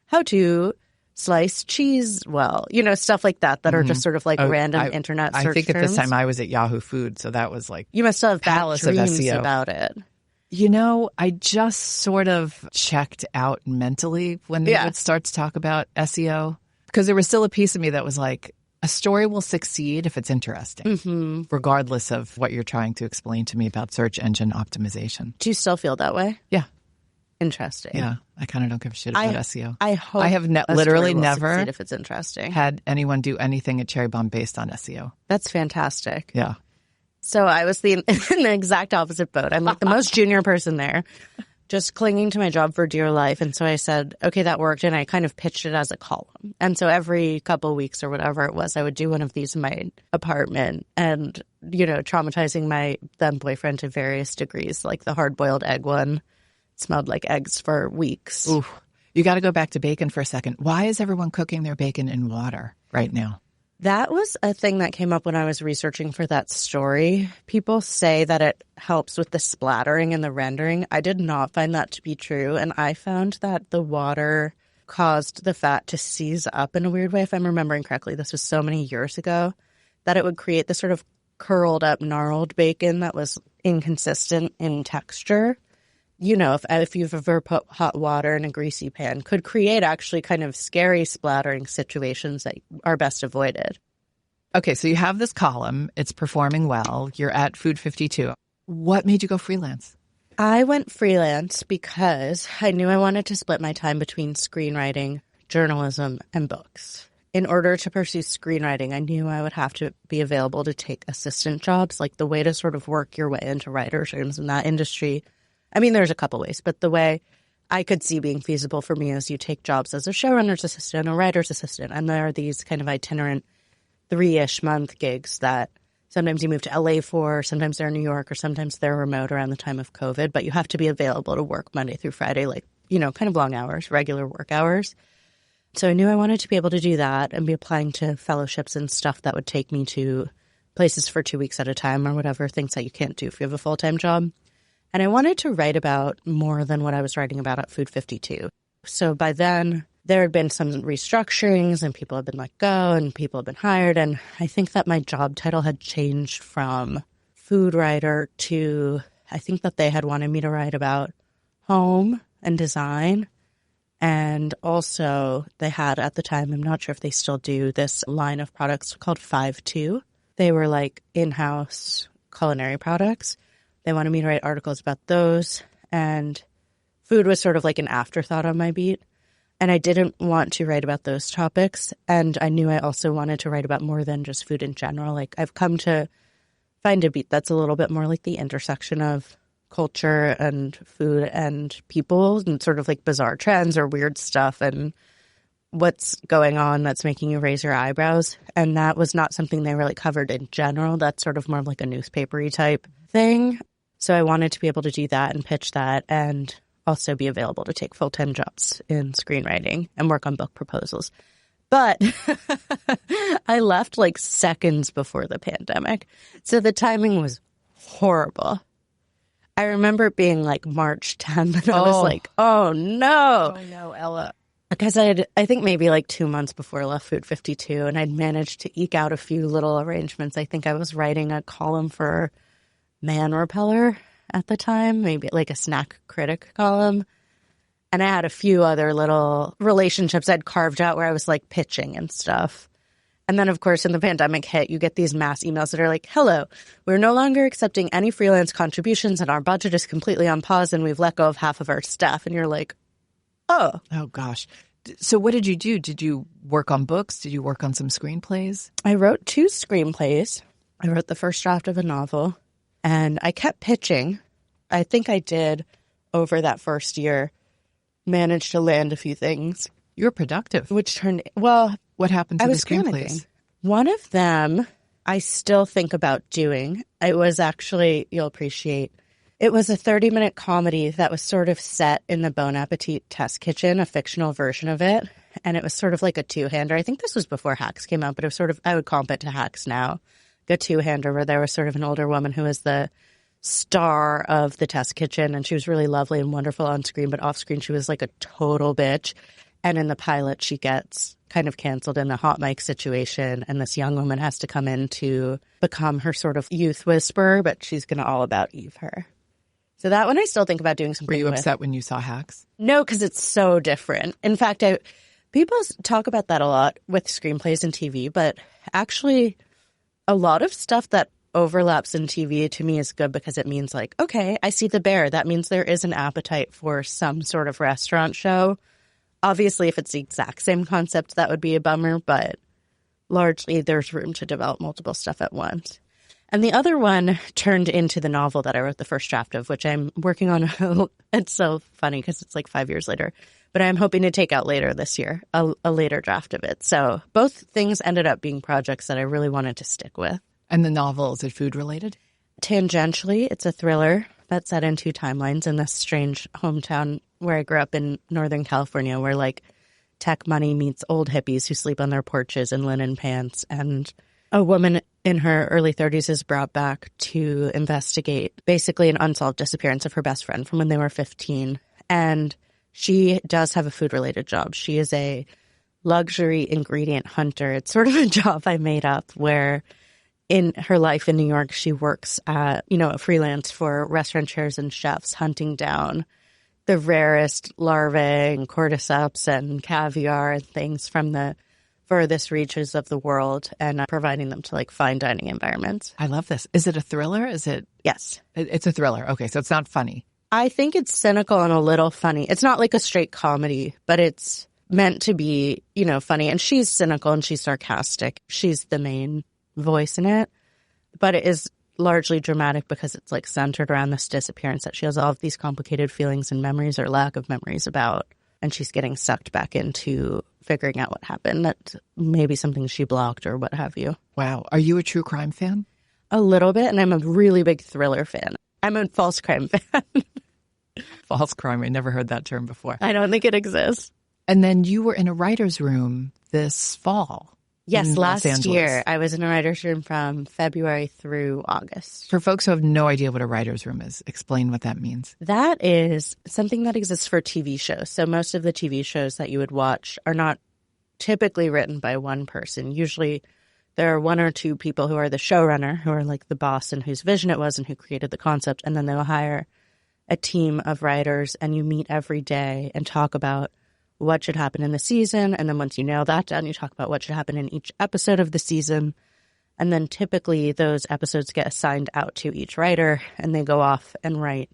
S2: how to slice cheese well, stuff like that are just sort of like random internet search
S1: I think
S2: terms.
S1: At this time I was at Yahoo Food, so that was like
S2: you must have
S1: palace
S2: bad dreams
S1: of SEO
S2: about it.
S1: I just sort of checked out mentally when they would start to talk about SEO, because there was still a piece of me that was like, a story will succeed if it's interesting, regardless of what you're trying to explain to me about search engine optimization.
S2: Do you still feel that way?
S1: Yeah.
S2: Interesting.
S1: Yeah, I kind of don't give a shit about SEO.
S2: I hope
S1: I have literally never,
S2: if it's interesting,
S1: had anyone do anything at Cherry Bombe based on SEO.
S2: That's fantastic.
S1: Yeah.
S2: So I was in the exact opposite boat. I'm like the most junior person there, just clinging to my job for dear life. And so I said, okay, that worked. And I kind of pitched it as a column. And so every couple of weeks or whatever it was, I would do one of these in my apartment and, traumatizing my then boyfriend to various degrees, like the hard-boiled egg one. Smelled like eggs for weeks.
S1: Ooh, you got to go back to bacon for a second. Why is everyone cooking their bacon in water right now?
S2: That was a thing that came up when I was researching for that story. People say that it helps with the splattering and the rendering. I did not find that to be true. And I found that the water caused the fat to seize up in a weird way. If I'm remembering correctly, this was so many years ago that it would create this sort of curled up, gnarled bacon that was inconsistent in texture. You know, if you've ever put hot water in a greasy pan, could create actually kind of scary splattering situations that are best avoided.
S1: Okay, so you have this column. It's performing well. You're at Food 52. What made you go freelance?
S2: I went freelance because I knew I wanted to split my time between screenwriting, journalism, and books. In order to pursue screenwriting, I knew I would have to be available to take assistant jobs, like the way to sort of work your way into writer's rooms in that industry. I mean, there's a couple ways, but the way I could see being feasible for me is you take jobs as a showrunner's assistant, a writer's assistant, and there are these kind of itinerant 3-ish month gigs that sometimes you move to LA for, sometimes they're in New York, or sometimes they're remote around the time of COVID, but you have to be available to work Monday through Friday, like, you know, kind of long hours, regular work hours. So I knew I wanted to be able to do that and be applying to fellowships and stuff that would take me to places for 2 weeks at a time or whatever, things that you can't do if you have a full-time job. And I wanted to write about more than what I was writing about at Food 52. So by then, there had been some restructurings and people had been let go and people had been hired. And I think that my job title had changed from food writer to, I think that they had wanted me to write about home and design. And also they had at the time, I'm not sure if they still do, this line of products called 5-2. They were like in-house culinary products. They wanted me to write articles about those. And food was sort of like an afterthought on my beat. And I didn't want to write about those topics. And I knew I also wanted to write about more than just food in general. Like, I've come to find a beat that's a little bit more like the intersection of culture and food and people and sort of like bizarre trends or weird stuff and what's going on that's making you raise your eyebrows. And that was not something they really covered in general. That's sort of more like a newspapery type thing. So I wanted to be able to do that and pitch that and also be available to take full-time jobs in screenwriting and work on book proposals. But I left like seconds before the pandemic. So the timing was horrible. I remember it being like March 10th and I was like, oh no.
S1: Oh no, Ella.
S2: Because I think maybe like 2 months before I left Food 52 and I'd managed to eke out a few little arrangements. I think I was writing a column for Man Repeller at the time, maybe like a snack critic column. And I had a few other little relationships I'd carved out where I was like pitching and stuff. And then, of course, when the pandemic hit, you get these mass emails that are like, hello, we're no longer accepting any freelance contributions and our budget is completely on pause and we've let go of half of our staff. And you're like, oh.
S1: Oh, gosh. So what did you do? Did you work on books? Did you work on some screenplays?
S2: I wrote 2 screenplays. I wrote the first draft of a novel. And I kept pitching. I think I did, over that first year, manage to land a few things.
S1: You were productive.
S2: Which turned, well,
S1: what happened to
S2: I
S1: the
S2: was
S1: screenplays?
S2: panicking. One of them I still think about doing. It was actually, you'll appreciate, it was a 30-minute comedy that was sort of set in the Bon Appetit test kitchen, a fictional version of it. And it was sort of like a two-hander. I think this was before Hacks came out, but it was sort of, I would comp it to Hacks now. A two-hander where there was sort of an older woman who was the star of the test kitchen, and she was really lovely and wonderful on screen, but off screen she was like a total bitch. And in the pilot she gets kind of canceled in the hot mic situation, and this young woman has to come in to become her sort of youth whisperer, but she's going to all about Eve her. So that one I still think about doing something with.
S1: Were you upset when you saw Hacks?
S2: No, because it's so different. In fact, people talk about that a lot with screenplays and TV, but actually a lot of stuff that overlaps in TV to me is good because it means like, okay, I see the bear. That means there is an appetite for some sort of restaurant show. Obviously, if it's the exact same concept, that would be a bummer, but largely there's room to develop multiple stuff at once. And the other one turned into the novel that I wrote the first draft of, which I'm working on. It's so funny because it's like 5 years later, but I'm hoping to take out later this year, a later draft of it. So both things ended up being projects that I really wanted to stick with.
S1: And the novel, is it food related?
S2: Tangentially, it's a thriller that's set in 2 timelines in this strange hometown where I grew up in Northern California, where like tech money meets old hippies who sleep on their porches in linen pants. And a woman in her early 30s is brought back to investigate basically an unsolved disappearance of her best friend from when they were 15. And She does have a food-related job. She is a luxury ingredient hunter. It's sort of a job I made up where in her life in New York, she works at, a freelance for restaurateurs and chefs hunting down the rarest larvae and cordyceps and caviar and things from the furthest reaches of the world and providing them to like fine dining environments.
S1: I love this. Is it a thriller?
S2: Yes.
S1: It's a thriller. Okay, so it's not funny.
S2: I think it's cynical and a little funny. It's not like a straight comedy, but it's meant to be, funny. And she's cynical and she's sarcastic. She's the main voice in it. But it is largely dramatic because it's like centered around this disappearance that she has all of these complicated feelings and memories or lack of memories about. And she's getting sucked back into figuring out what happened. That maybe something she blocked or what have you.
S1: Wow. Are you a true crime fan?
S2: A little bit. And I'm a really big thriller fan. I'm a false crime fan.
S1: False crime. I never heard that term before.
S2: I don't think it exists.
S1: And then you were in a writer's room this fall.
S2: Yes, last year. I was in a writer's room from February through August.
S1: For folks who have no idea what a writer's room is, explain what that means.
S2: That is something that exists for TV shows. So most of the TV shows that you would watch are not typically written by one person. Usually there are one or two people who are the showrunner, who are like the boss and whose vision it was and who created the concept. And then they'll hire a team of writers and you meet every day and talk about what should happen in the season. And then once you nail that down, you talk about what should happen in each episode of the season. And then typically those episodes get assigned out to each writer and they go off and write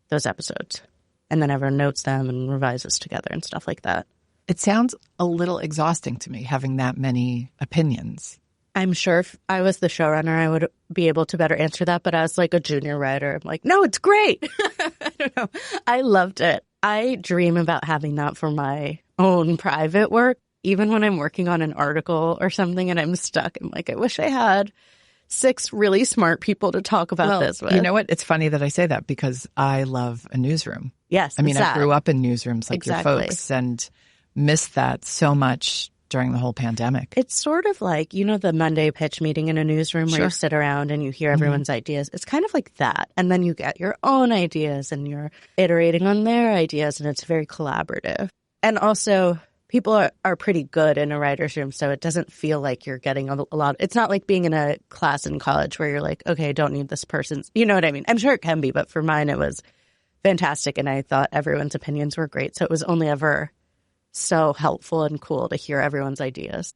S2: those episodes. And then everyone notes them and revises together and stuff like that.
S1: It sounds a little exhausting to me, having that many opinions.
S2: I'm sure if I was the showrunner, I would be able to better answer that. But as like a junior writer, I'm like, no, it's great. I don't know. I loved it. I dream about having that for my own private work. Even when I'm working on an article or something and I'm stuck, I'm like, I wish I had 6 really smart people to talk about this with.
S1: You know what? It's funny that I say that because I love a newsroom.
S2: Yes.
S1: I mean, I grew up in newsrooms like your folks and missed that so much during the whole pandemic.
S2: It's sort of like, the Monday pitch meeting in a newsroom where you sit around and you hear everyone's ideas. It's kind of like that. And then you get your own ideas and you're iterating on their ideas and it's very collaborative. And also people are pretty good in a writer's room, so it doesn't feel like you're getting a lot. It's not like being in a class in college where you're like, okay, I don't need this person's. You know what I mean? I'm sure it can be, but for mine it was fantastic and I thought everyone's opinions were great. So it was only ever so helpful and cool to hear everyone's ideas.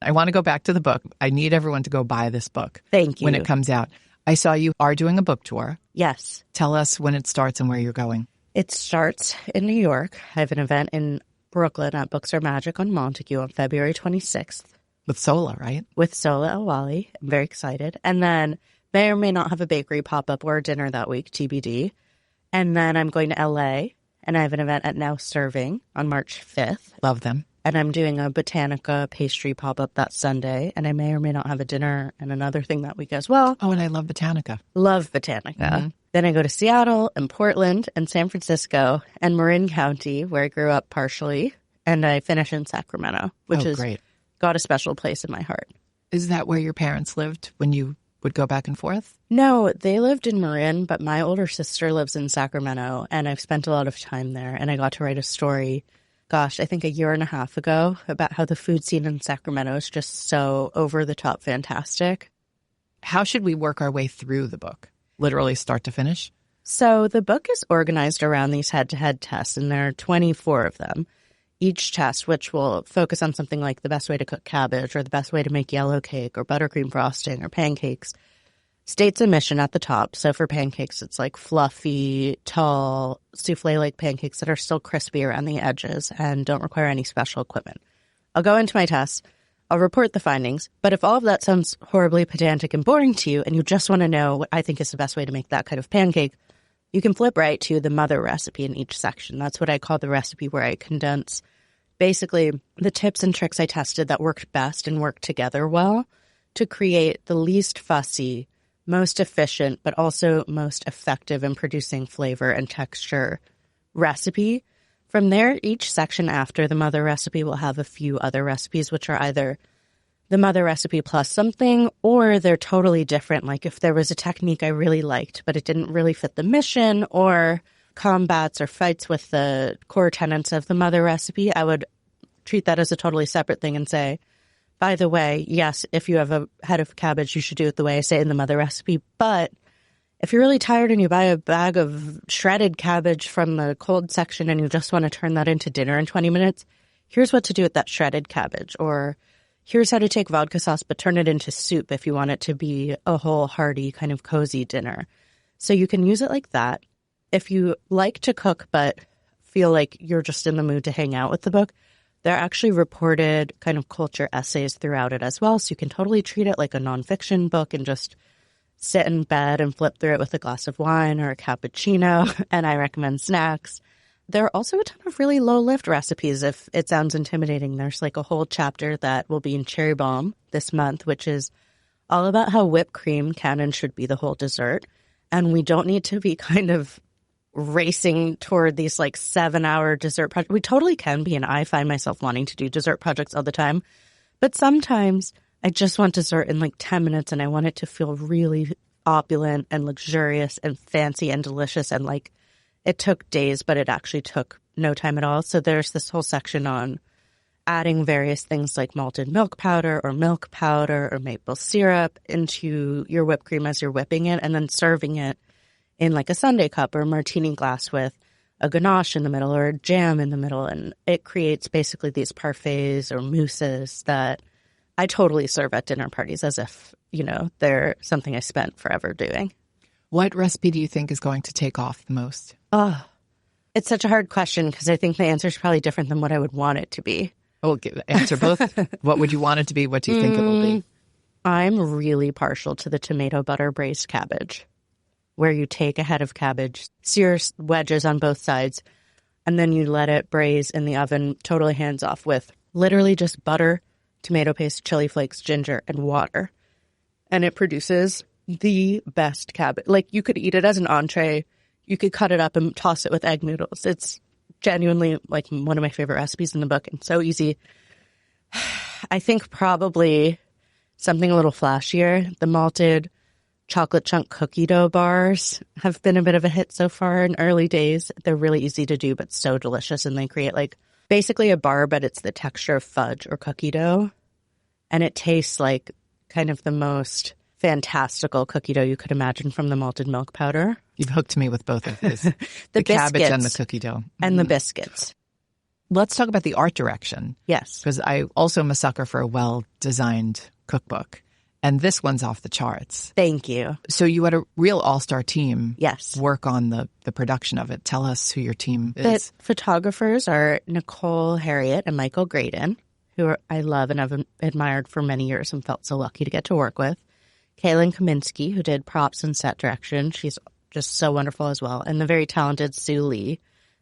S1: I want to go back to the book. I need everyone to go buy this book.
S2: Thank you.
S1: When it comes out. I saw you are doing a book tour.
S2: Yes.
S1: Tell us when it starts and where you're going.
S2: It starts in New York. I have an event in Brooklyn at Books Are Magic on Montague on February 26th.
S1: With Sola, right?
S2: With Sola Awali. I'm very excited. And then may or may not have a bakery pop-up or a dinner that week, TBD. And then I'm going to LA. And I have an event at Now Serving on March 5th.
S1: Love them.
S2: And I'm doing a Botanica pastry pop-up that Sunday. And I may or may not have a dinner and another thing that week as well.
S1: Oh, and I love Botanica.
S2: Love Botanica. Mm-hmm. Then I go to Seattle and Portland and San Francisco and Marin County, where I grew up partially. And I finish in Sacramento, which is great. Got a special place in my heart.
S1: Is that where your parents lived when you would go back and forth?
S2: No, they lived in Marin, but my older sister lives in Sacramento, and I've spent a lot of time there. And I got to write a story, I think a year and a half ago, about how the food scene in Sacramento is just so over-the-top fantastic.
S1: How should we work our way through the book? Literally start to finish?
S2: So the book is organized around these head-to-head tests, and there are 24 of them. Each test, which will focus on something like the best way to cook cabbage or the best way to make yellow cake or buttercream frosting or pancakes, states a mission at the top. So for pancakes, it's like fluffy, tall, souffle-like pancakes that are still crispy around the edges and don't require any special equipment. I'll go into my test. I'll report the findings. But if all of that sounds horribly pedantic and boring to you and you just want to know what I think is the best way to make that kind of pancake, you can flip right to the mother recipe in each section. That's what I call the recipe where I condense basically the tips and tricks I tested that worked best and worked together well to create the least fussy, most efficient, but also most effective in producing flavor and texture recipe. From there, each section after the mother recipe will have a few other recipes, which are either the mother recipe plus something, or they're totally different. Like if there was a technique I really liked, but it didn't really fit the mission, or combats or fights with the core tenets of the mother recipe, I would treat that as a totally separate thing and say, by the way, yes, if you have a head of cabbage, you should do it the way I say in the mother recipe. But if you're really tired and you buy a bag of shredded cabbage from the cold section and you just want to turn that into dinner in 20 minutes, here's what to do with that shredded cabbage. Or here's how to take vodka sauce but turn it into soup if you want it to be a whole, hearty, kind of cozy dinner. So you can use it like that. If you like to cook but feel like you're just in the mood to hang out with the book, there are actually reported kind of culture essays throughout it as well. So you can totally treat it like a nonfiction book and just sit in bed and flip through it with a glass of wine or a cappuccino. And I recommend snacks. There are also a ton of really low-lift recipes if it sounds intimidating. There's like a whole chapter that will be in Cherry Bombe this month, which is all about how whipped cream can and should be the whole dessert. And we don't need to be kind of racing toward these like 7-hour dessert projects. We totally can be, and I find myself wanting to do dessert projects all the time. But sometimes I just want dessert in like 10 minutes and I want it to feel really opulent and luxurious and fancy and delicious. And like it took days, but it actually took no time at all. So there's this whole section on adding various things like malted milk powder or maple syrup into your whipped cream as you're whipping it, and then serving it in like a sundae cup or a martini glass with a ganache in the middle or a jam in the middle. And it creates basically these parfaits or mousses that I totally serve at dinner parties as if, you know, they're something I spent forever doing.
S1: What recipe do you think is going to take off the most?
S2: Oh, it's such a hard question because I think the answer is probably different than what I would want it to be.
S1: Oh, answer both. What would you want it to be? What do you think it will be?
S2: I'm really partial to the tomato butter braised cabbage, where you take a head of cabbage, sear wedges on both sides, and then you let it braise in the oven, totally hands off, with literally just butter, tomato paste, chili flakes, ginger, and water. And it produces the best cabbage. Like, you could eat it as an entree. You could cut it up and toss it with egg noodles. It's genuinely like one of my favorite recipes in the book and so easy. I think probably something a little flashier. The malted chocolate chunk cookie dough bars have been a bit of a hit so far in early days. They're really easy to do, but so delicious. And they create like basically a bar, but it's the texture of fudge or cookie dough. And it tastes like kind of the most fantastical cookie dough you could imagine from the malted milk powder.
S1: You've hooked me with both of these.
S2: the
S1: cabbage and the cookie dough.
S2: And the biscuits.
S1: Let's talk about the art direction.
S2: Yes.
S1: Because I also am a sucker for a well-designed cookbook. And this one's off the charts.
S2: Thank you.
S1: So you had a real all-star team
S2: yes.
S1: work on the production of it. Tell us who your team is.
S2: The photographers are Nicole Harriet and Michael Graydon, who I love and have admired for many years and felt so lucky to get to work with. Kaylin Kaminsky, who did props and set direction. She's just so wonderful as well. And the very talented Sue Lee,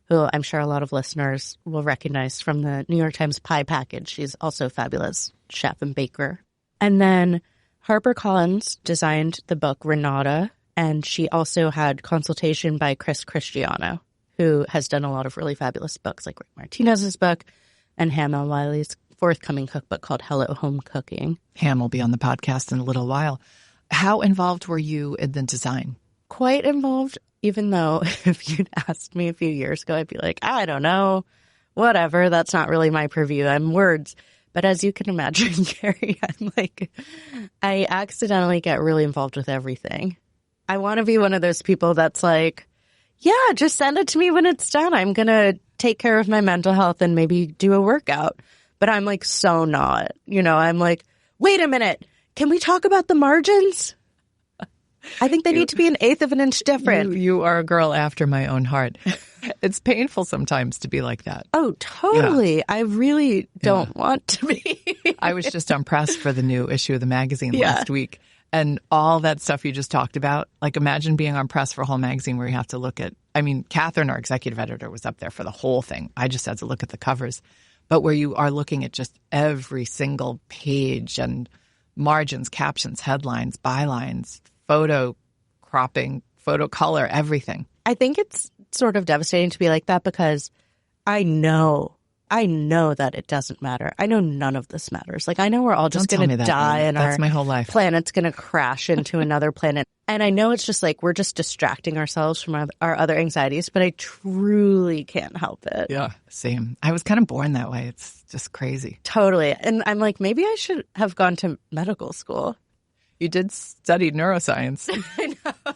S2: who I'm sure a lot of listeners will recognize from the New York Times pie package. She's also a fabulous chef and baker. And then HarperCollins designed the book Renata, and she also had consultation by Chris Cristiano, who has done a lot of really fabulous books like Rick Martinez's book and Ham L. Wiley's forthcoming cookbook called Hello Home Cooking.
S1: Ham will be on the podcast in a little while. How involved were you in the design?
S2: Quite involved, even though if you'd asked me a few years ago, I'd be like, I don't know, whatever, that's not really my purview. I'm words. But as you can imagine, Kerry, I accidentally get really involved with everything. I want to be one of those people that's like, yeah, just send it to me when it's done. I'm going to take care of my mental health and maybe do a workout. But I'm like so not, I'm like, wait a minute, can we talk about the margins? I think they need to be an eighth of an inch different.
S1: You are a girl after my own heart. It's painful sometimes to be like that.
S2: Oh, totally. Yeah. I really don't want to be.
S1: I was just unpressed for the new issue of the magazine last week. And all that stuff you just talked about, like imagine being on press for a whole magazine where you have to look at, Catherine, our executive editor, was up there for the whole thing. I just had to look at the covers. But where you are looking at just every single page and margins, captions, headlines, bylines, photo cropping, photo color, everything.
S2: I think it's sort of devastating to be like that because I know I know that it doesn't matter. I know none of this matters. Like, I know we're all just going to die and
S1: That's
S2: our
S1: my whole life.
S2: Planet's going to crash into another planet. And I know it's just like we're just distracting ourselves from our other anxieties, but I truly can't help it.
S1: Yeah, same. I was kind of born that way. It's just crazy.
S2: Totally. And I'm like, maybe I should have gone to medical school.
S1: You did study neuroscience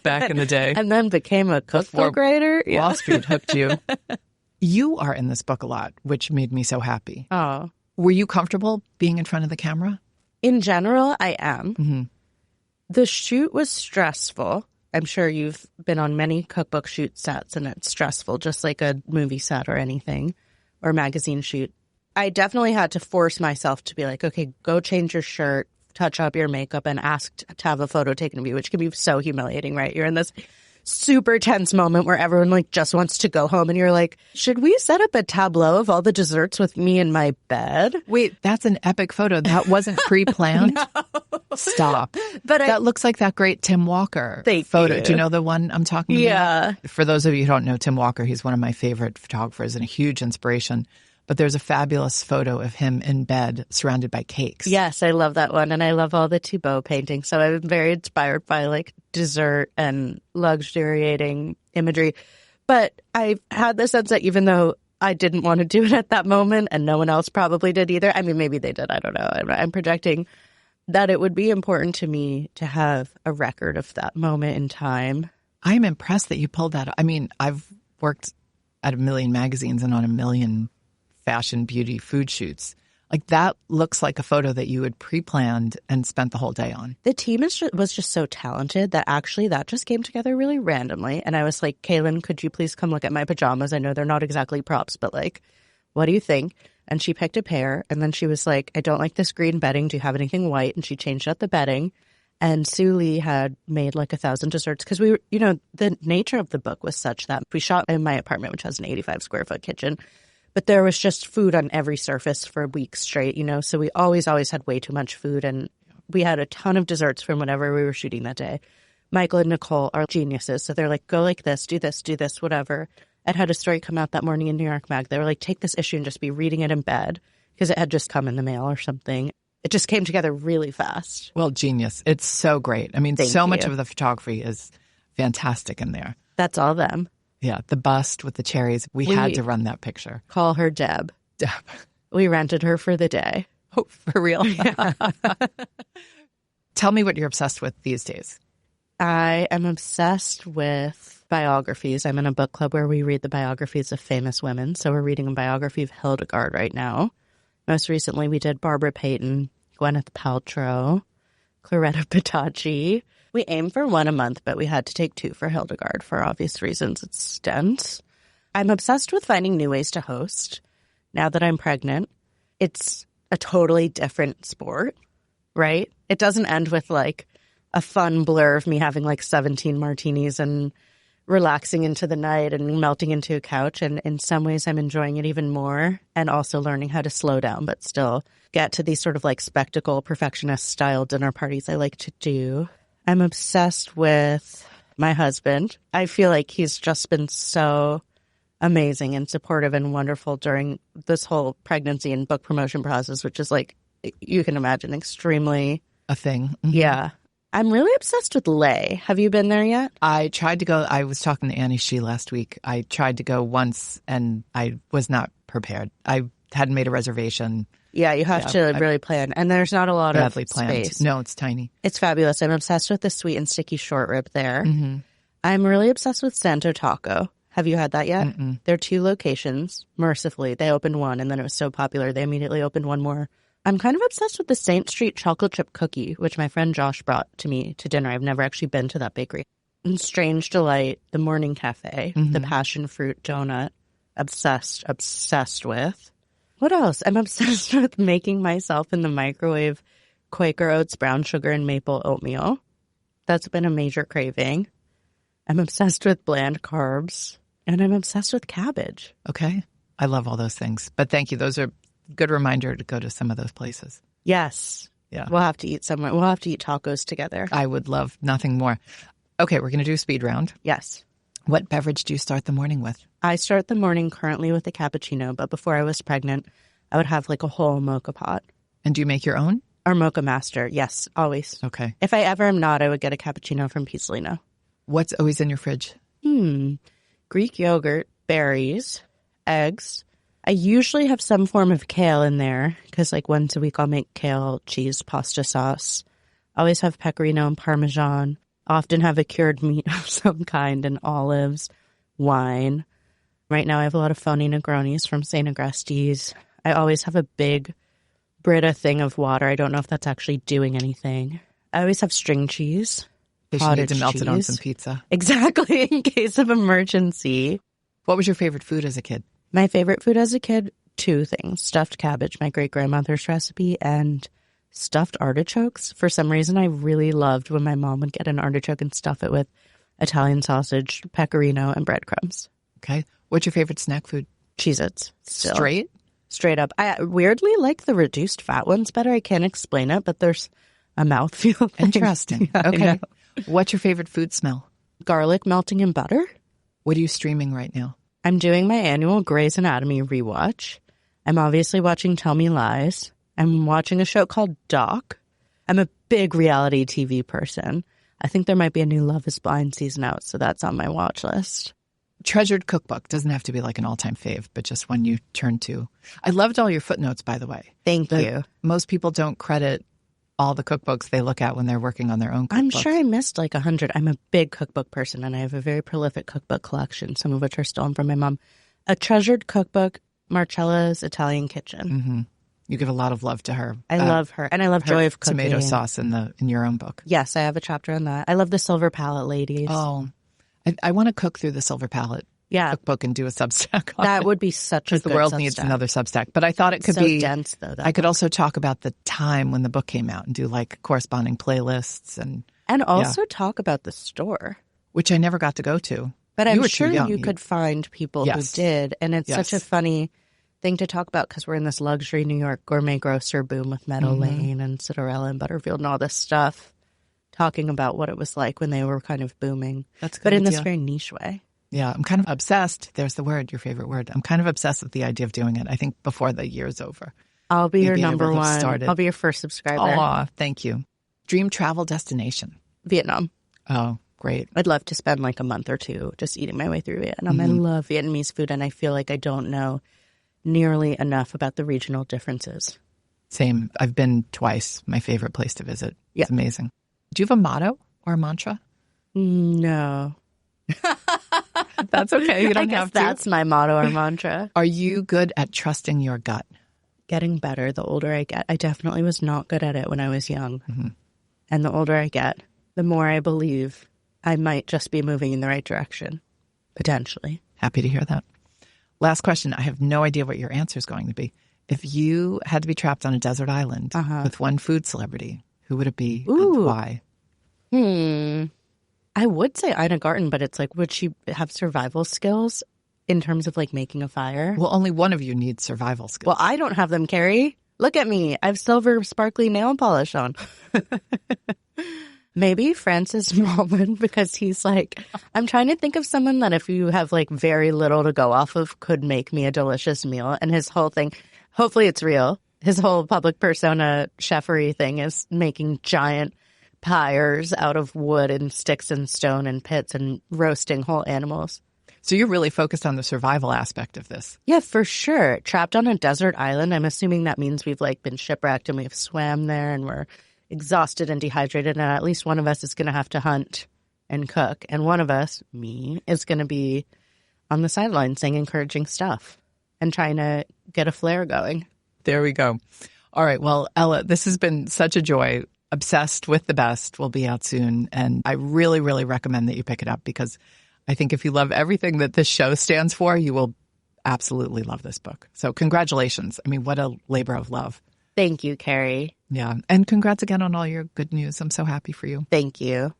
S1: back in the day.
S2: And then became a cookbook writer.
S1: Wall Street hooked you. You are in this book a lot, which made me so happy.
S2: Oh.
S1: Were you comfortable being in front of the camera?
S2: In general, I am.
S1: Mm-hmm.
S2: The shoot was stressful. I'm sure you've been on many cookbook shoot sets, and it's stressful, just like a movie set or anything, or magazine shoot. I definitely had to force myself to be like, okay, go change your shirt, touch up your makeup, and ask to have a photo taken of you, which can be so humiliating, right? You're in this super tense moment where everyone like just wants to go home, and you're like, should we set up a tableau of all the desserts with me in my bed?
S1: Wait, that's an epic photo. That wasn't pre-planned? No. Stop. But that looks like that great Tim Walker photo.
S2: You.
S1: Do you know the one I'm talking about?
S2: Yeah.
S1: For those of you who don't know Tim Walker, he's one of my favorite photographers and a huge inspiration. But there's a fabulous photo of him in bed surrounded by cakes.
S2: Yes, I love that one. And I love all the Thibaut paintings. So I'm very inspired by like dessert and luxuriating imagery. But I had the sense that even though I didn't want to do it at that moment and no one else probably did either. I mean, maybe they did. I don't know. I'm projecting that it would be important to me to have a record of that moment in time.
S1: I'm impressed that you pulled that. I mean, I've worked at a million magazines and on a million fashion, beauty, food shoots. Like that looks like a photo that you had pre-planned and spent the whole day on.
S2: The team was just so talented that actually that just came together really randomly. And I was like, Kaylin, could you please come look at my pajamas? I know they're not exactly props, but like, what do you think? And she picked a pair. And then she was like, I don't like this green bedding. Do you have anything white? And she changed out the bedding. And Sue Lee had made like 1,000 desserts because we were, you know, the nature of the book was such that we shot in my apartment, which has an 85 square foot kitchen. But there was just food on every surface for weeks straight, you know, so we always had way too much food. And we had a ton of desserts from whatever we were shooting that day. Michael and Nicole are geniuses. So they're like, go like this, do this, whatever. I'd had a story come out that morning in New York Mag. They were like, take this issue and just be reading it in bed because it had just come in the mail or something. It just came together really fast.
S1: Well, genius. It's so great. I mean,
S2: Thank
S1: so
S2: you.
S1: much of the photography is fantastic in there.
S2: That's all them.
S1: Yeah, the bust with the cherries. We had to run that picture.
S2: Call her Deb.
S1: Deb.
S2: We rented her for the day.
S1: Oh, for real?
S2: Yeah.
S1: Tell me what you're obsessed with these days.
S2: I am obsessed with biographies. I'm in a book club where we read the biographies of famous women. So we're reading a biography of Hildegard right now. Most recently, we did Barbara Payton, Gwyneth Paltrow, Claretta Petacci. We aimed for one a month, but we had to take 2 for Hildegard for obvious reasons. It's dense. I'm obsessed with finding new ways to host. Now that I'm pregnant, it's a totally different sport, right? It doesn't end with like a fun blur of me having like 17 martinis and relaxing into the night and melting into a couch. And in some ways, I'm enjoying it even more and also learning how to slow down, but still get to these sort of like spectacle perfectionist style dinner parties I like to do. I'm obsessed with my husband. I feel like he's just been so amazing and supportive and wonderful during this whole pregnancy and book promotion process, which is like, you can imagine, extremely
S1: a thing.
S2: Mm-hmm. Yeah. I'm really obsessed with Lay. Have you been there yet?
S1: I tried to go. I was talking to Annie Shee last week. I tried to go once and I was not prepared. I hadn't made a reservation.
S2: Yeah, you have to really plan. And there's not a lot of space.
S1: No, it's tiny.
S2: It's fabulous. I'm obsessed with the sweet and sticky short rib there. Mm-hmm. I'm really obsessed with Santo Taco. Have you had that yet?
S1: Mm-mm.
S2: There are 2 locations. Mercifully, they opened one and then it was so popular they immediately opened one more. I'm kind of obsessed with the Saint Street chocolate chip cookie, which my friend Josh brought to me to dinner. I've never actually been to that bakery. And Strange Delight, the Morning Cafe, the passion fruit donut. Obsessed with. What else? I'm obsessed with making myself in the microwave Quaker Oats, brown sugar, and maple oatmeal. That's been a major craving. I'm obsessed with bland carbs. And I'm obsessed with cabbage.
S1: Okay. I love all those things. But thank you. Those are a good reminder to go to some of those places.
S2: Yes.
S1: Yeah.
S2: We'll have to eat somewhere. We'll have to eat tacos together.
S1: I would love nothing more. Okay, we're going to do a speed round.
S2: Yes.
S1: What beverage do you start the morning with?
S2: I start the morning currently with a cappuccino, but before I was pregnant, I would have like a whole mocha pot.
S1: And do you make your own?
S2: Or mocha master. Yes, always.
S1: Okay.
S2: If I ever am not, I would get a cappuccino from Piecelino.
S1: What's always in your fridge?
S2: Greek yogurt, berries, eggs. I usually have some form of kale in there because like once a week I'll make kale cheese pasta sauce. Always have pecorino and Parmesan. Often have a cured meat of some kind and olives, wine. Right now I have a lot of phony Negronis from St. Agrestes. I always have a big Brita thing of water. I don't know if that's actually doing anything. I always have string cheese.
S1: In case you need to melt it on some pizza.
S2: Exactly, in case of emergency.
S1: What was your favorite food as a kid?
S2: My favorite food as a kid, two things. Stuffed cabbage, my great-grandmother's recipe, and stuffed artichokes. For some reason, I really loved when my mom would get an artichoke and stuff it with Italian sausage, pecorino, and breadcrumbs.
S1: Okay. What's your favorite snack food?
S2: Cheez-Its. Still.
S1: Straight
S2: up. I weirdly like the reduced fat ones better. I can't explain it, but there's a mouthfeel thing.
S1: Interesting.
S2: Yeah,
S1: okay. What's your favorite food smell?
S2: Garlic melting in butter.
S1: What are you streaming right now?
S2: I'm doing my annual Grey's Anatomy rewatch. I'm obviously watching Tell Me Lies. I'm watching a show called Doc. I'm a big reality TV person. I think there might be a new Love is Blind season out, so that's on my watch list.
S1: Treasured cookbook. Doesn't have to be like an all-time fave, but just one you turn to. I loved all your footnotes, by the way.
S2: Thank you.
S1: Most people don't credit all the cookbooks they look at when they're working on their own cookbooks.
S2: I'm sure I missed like 100. I'm a big cookbook person, and I have a very prolific cookbook collection, some of which are stolen from my mom. A treasured cookbook, Marcella's Italian Kitchen.
S1: Mm-hmm. You give a lot of love to her.
S2: I love her, and I love Joy of Cooking.
S1: Tomato sauce in your own book.
S2: Yes, I have a chapter on that. I love the Silver Palette ladies.
S1: Oh, I want to cook through the Silver Palette cookbook and do a Substack on
S2: that
S1: it.
S2: would be such a good
S1: Because the world
S2: Substack.
S1: Needs another Substack. But I thought it could
S2: so
S1: be
S2: dense, though.
S1: I could also talk about the time when the book came out and do like corresponding playlists and
S2: also talk about the store,
S1: which I never got to go to.
S2: But I'm sure you could find people who did, and it's such a funny thing to talk about because we're in this luxury New York gourmet grocer boom with Meadow Lane and Cinderella and Butterfield and all this stuff, talking about what it was like when they were kind of booming.
S1: That's good.
S2: But in this very niche way.
S1: Yeah, I'm kind of obsessed. There's the word, your favorite word. I'm kind of obsessed with the idea of doing it. I think before the year's over.
S2: I'll be your number one. I'll be your first subscriber.
S1: Aw, thank you. Dream travel destination?
S2: Vietnam.
S1: Oh, great.
S2: I'd love to spend like a month or two just eating my way through Vietnam. I love Vietnamese food, and I feel like I don't know nearly enough about the regional differences.
S1: Same. I've been twice. My favorite place to visit.
S2: Yeah.
S1: It's amazing. Do you have a motto or a mantra?
S2: No.
S1: That's okay. You don't have to.
S2: That's my motto or mantra.
S1: Are you good at trusting your gut?
S2: Getting better the older I get. I definitely was not good at it when I was young. Mm-hmm. And the older I get, the more I believe I might just be moving in the right direction. Potentially.
S1: Happy to hear that. Last question. I have no idea what your answer is going to be. If you had to be trapped on a desert island with one food celebrity, who would it be and why?
S2: I would say Ina Garten, but it's like, would she have survival skills in terms of like making a fire?
S1: Well, only one of you needs survival skills.
S2: Well, I don't have them, Kerry. Look at me. I have silver sparkly nail polish on. Maybe Francis Mallman, because he's like, I'm trying to think of someone that if you have like very little to go off of could make me a delicious meal. And his whole thing, hopefully it's real. His whole public persona chefery thing is making giant pyres out of wood and sticks and stone and pits and roasting whole animals.
S1: So you're really focused on the survival aspect of this.
S2: Yeah, for sure. Trapped on a desert island. I'm assuming that means we've like been shipwrecked and we've swam there and we're exhausted and dehydrated. And at least one of us is going to have to hunt and cook. And one of us, me, is going to be on the sidelines saying encouraging stuff and trying to get a flare going.
S1: There we go. All right. Well, Ella, this has been such a joy. Obsessed with the Best will be out soon. And I really, really recommend that you pick it up because I think if you love everything that this show stands for, you will absolutely love this book. So congratulations. I mean, what a labor of love.
S2: Thank you, Kerry.
S1: Yeah. And congrats again on all your good news. I'm so happy for you.
S2: Thank you.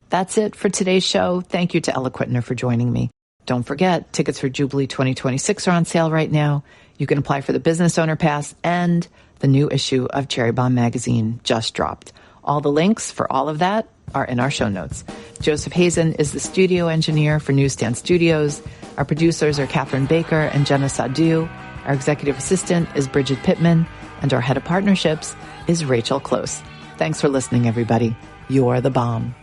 S1: That's it for today's show. Thank you to Ella Quittner for joining me. Don't forget, tickets for Jubilee 2026 are on sale right now. You can apply for the Business Owner Pass, and the new issue of Cherry Bombe magazine just dropped. All the links for all of that are in our show notes. Joseph Hazen is the studio engineer for Newsstand Studios. Our producers are Catherine Baker and Jenna Sadu. Our executive assistant is Bridget Pittman. And our head of partnerships is Rachel Close. Thanks for listening, everybody. You're the bomb.